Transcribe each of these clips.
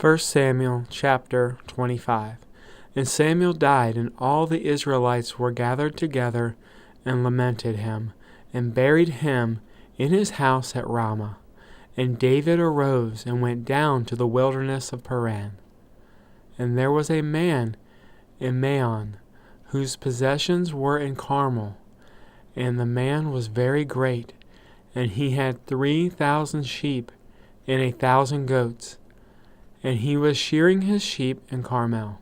1 Samuel chapter 25. And Samuel died, and all the Israelites were gathered together and lamented him, and buried him in his house at Ramah. And David arose and went down to the wilderness of Paran. And there was a man in Maon, whose possessions were in Carmel, and the man was very great, and he had 3,000 sheep and 1,000 goats, and he was shearing his sheep in Carmel.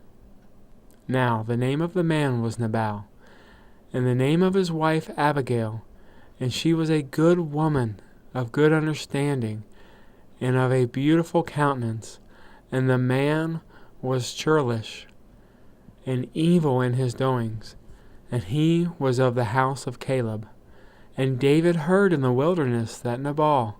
Now the name of the man was Nabal, and the name of his wife Abigail, and she was a good woman of good understanding, and of a beautiful countenance, and the man was churlish, and evil in his doings, and he was of the house of Caleb. And David heard in the wilderness that Nabal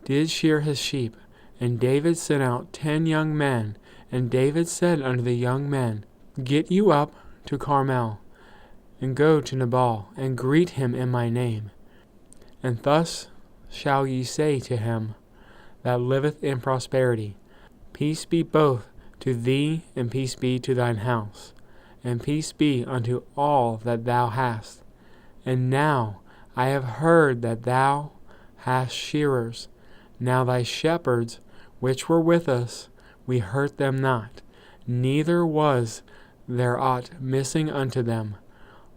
did shear his sheep, and David sent out 10 young men, and David said unto the young men, Get you up to Carmel, and go to Nabal, and greet him in my name. And thus shall ye say to him that liveth in prosperity, Peace be both to thee, and peace be to thine house, and peace be unto all that thou hast. And now I have heard that thou hast shearers. Now thy shepherds, which were with us, we hurt them not, neither was there aught missing unto them,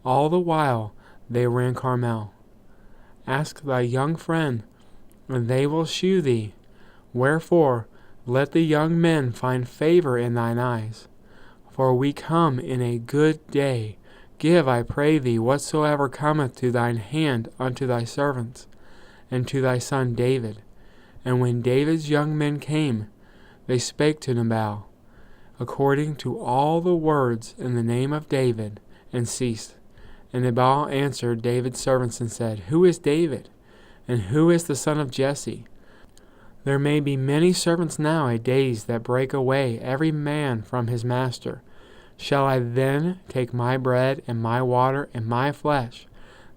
all the while they were in Carmel. Ask thy young friend, and they will shew thee. Wherefore let the young men find favor in thine eyes. For we come in a good day. Give, I pray thee, whatsoever cometh to thine hand unto thy servants, and to thy son David. And when David's young men came, they spake to Nabal, according to all the words in the name of David, and ceased. And Nabal answered David's servants and said, Who is David? And who is the son of Jesse? There may be many servants nowadays that break away every man from his master. Shall I then take my bread and my water and my flesh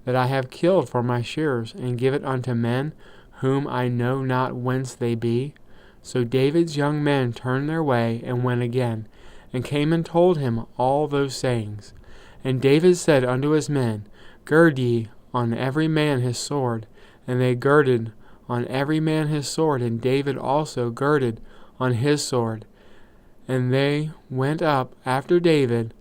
that I have killed for my shearers, and give it unto men whom I know not whence they be? So David's young men turned their way and went again, and came and told him all those sayings. And David said unto his men, Gird ye on every man his sword. And they girded on every man his sword, and David also girded on his sword. And they went up after David,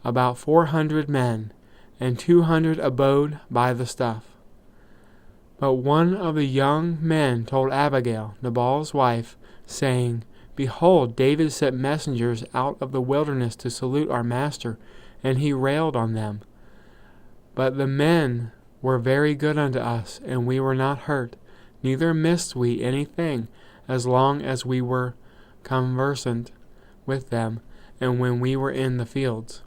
about 400 men, and 200 abode by the stuff. But one of the young men told Abigail, Nabal's wife, saying, Behold, David sent messengers out of the wilderness to salute our master, and he railed on them. But the men were very good unto us, and we were not hurt, neither missed we anything, as long as we were conversant with them, and when we were in the fields.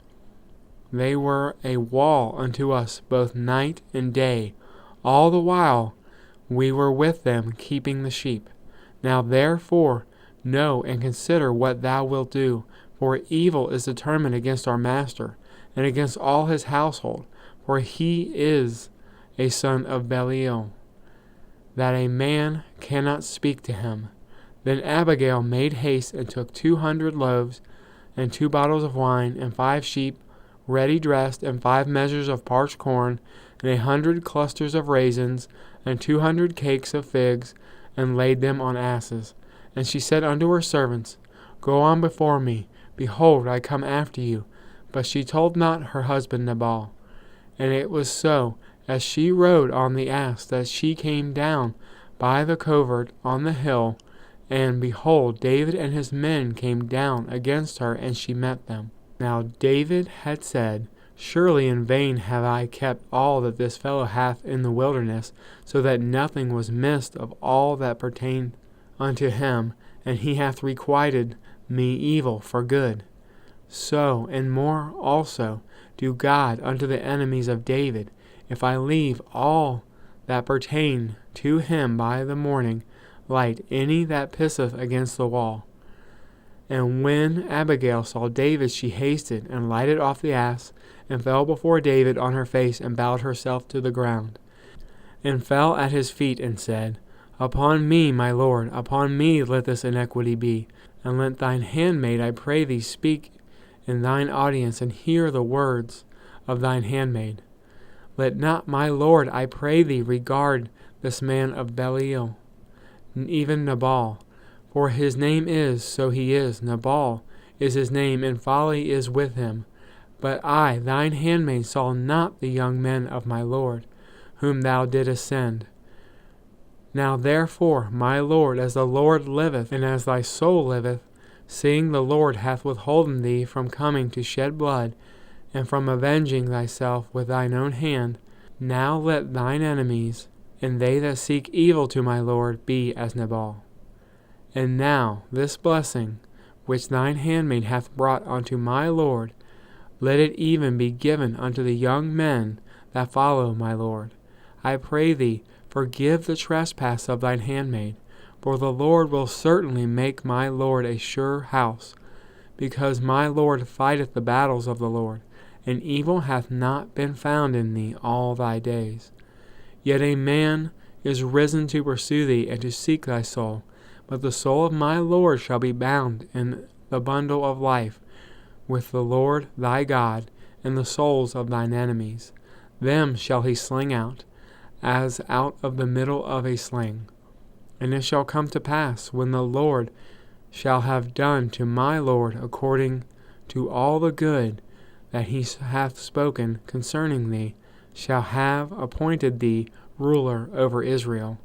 They were a wall unto us both night and day, all the while we were with them keeping the sheep. Now therefore know and consider what thou wilt do, for evil is determined against our master, and against all his household, for he is a son of Belial, that a man cannot speak to him. Then Abigail made haste and took 200 loaves, and 2 bottles of wine, and 5 sheep ready dressed, and 5 measures of parched corn, and 100 clusters of raisins, and 200 cakes of figs, and laid them on asses. And she said unto her servants, Go on before me, behold, I come after you. But she told not her husband Nabal. And it was so, as she rode on the ass, that she came down by the covert on the hill, and behold, David and his men came down against her, and she met them. Now David had said, Surely in vain have I kept all that this fellow hath in the wilderness, so that nothing was missed of all that pertained unto him, and he hath requited me evil for good. So, and more also, do God unto the enemies of David, if I leave all that pertain to him by the morning light any that pisseth against the wall. And when Abigail saw David, she hasted, and lighted off the ass, and fell before David on her face, and bowed herself to the ground, and fell at his feet, and said, Upon me, my Lord, upon me let this iniquity be. And let thine handmaid, I pray thee, speak in thine audience, and hear the words of thine handmaid. Let not my Lord, I pray thee, regard this man of Belial, even Nabal. For his name is, so he is, Nabal is his name, and folly is with him. But I, thine handmaid, saw not the young men of my Lord, whom thou didst send. Now therefore, my Lord, as the Lord liveth, and as thy soul liveth, seeing the Lord hath withholden thee from coming to shed blood, and from avenging thyself with thine own hand, now let thine enemies, and they that seek evil to my Lord, be as Nabal. And now this blessing, which thine handmaid hath brought unto my Lord, let it even be given unto the young men that follow my Lord. I pray thee, forgive the trespass of thine handmaid, for the Lord will certainly make my Lord a sure house, because my Lord fighteth the battles of the Lord, and evil hath not been found in thee all thy days. Yet a man is risen to pursue thee and to seek thy soul, but the soul of my Lord shall be bound in the bundle of life with the Lord thy God, and the souls of thine enemies. Them shall he sling out, as out of the middle of a sling. And it shall come to pass, when the Lord shall have done to my Lord according to all the good that he hath spoken concerning thee, shall have appointed thee ruler over Israel,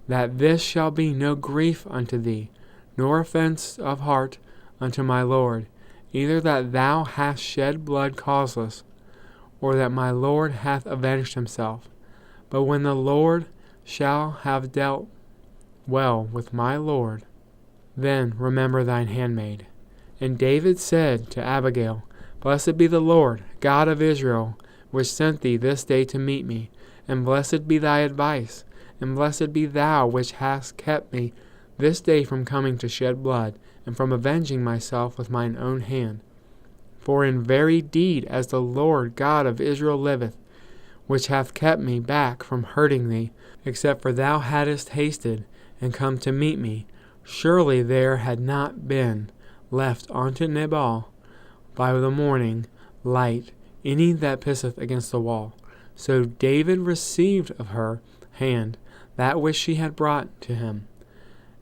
that this shall be no grief unto thee, nor offense of heart unto my Lord, either that thou hast shed blood causeless, or that my Lord hath avenged himself. But when the Lord shall have dealt well with my Lord, then remember thine handmaid. And David said to Abigail, Blessed be the Lord, God of Israel, which sent thee this day to meet me, and blessed be thy advice, and blessed be thou which hast kept me this day from coming to shed blood, and from avenging myself with mine own hand. For in very deed, as the Lord God of Israel liveth, which hath kept me back from hurting thee, except for thou hadst hasted and come to meet me, surely there had not been left unto Nabal by the morning light any that pisseth against the wall. So David received of her hand that which she had brought to him,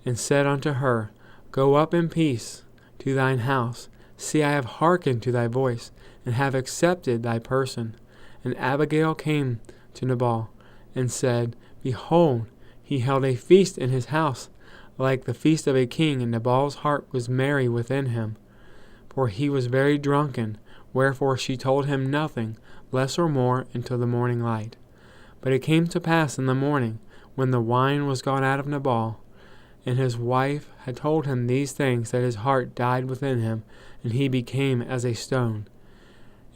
and said unto her, Go up in peace to thine house. See, I have hearkened to thy voice, and have accepted thy person. And Abigail came to Nabal, and said, Behold, he held a feast in his house, like the feast of a king, and Nabal's heart was merry within him, for he was very drunken. Wherefore she told him nothing, less or more, until the morning light. But it came to pass in the morning, when the wine was gone out of Nabal, and his wife had told him these things, that his heart died within him, and he became as a stone.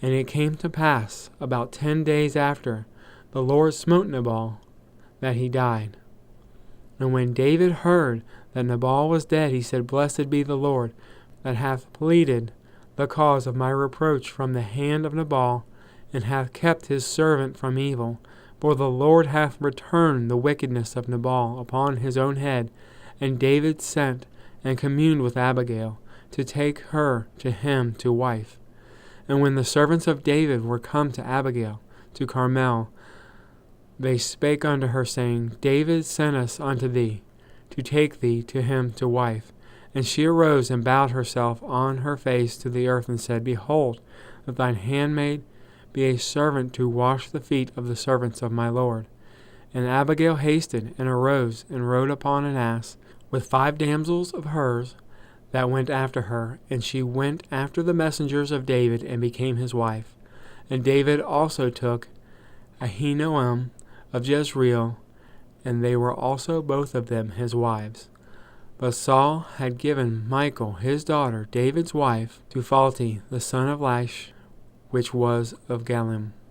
And it came to pass, about 10 days after, the Lord smote Nabal, that he died. And when David heard that Nabal was dead, he said, Blessed be the Lord, that hath pleaded the cause of my reproach from the hand of Nabal, and hath kept his servant from evil. For the Lord hath returned the wickedness of Nabal upon his own head. And David sent and communed with Abigail, to take her to him to wife. And when the servants of David were come to Abigail, to Carmel, they spake unto her, saying, David sent us unto thee, to take thee to him to wife. And she arose and bowed herself on her face to the earth, and said, Behold, that thine handmaid be a servant to wash the feet of the servants of my Lord. And Abigail hasted, and arose, and rode upon an ass, with 5 damsels of hers that went after her. And she went after the messengers of David, and became his wife. And David also took Ahinoam of Jezreel, and they were also both of them his wives. But Saul had given Michal his daughter, David's wife, to Phalti the son of Laish, which was of Galim.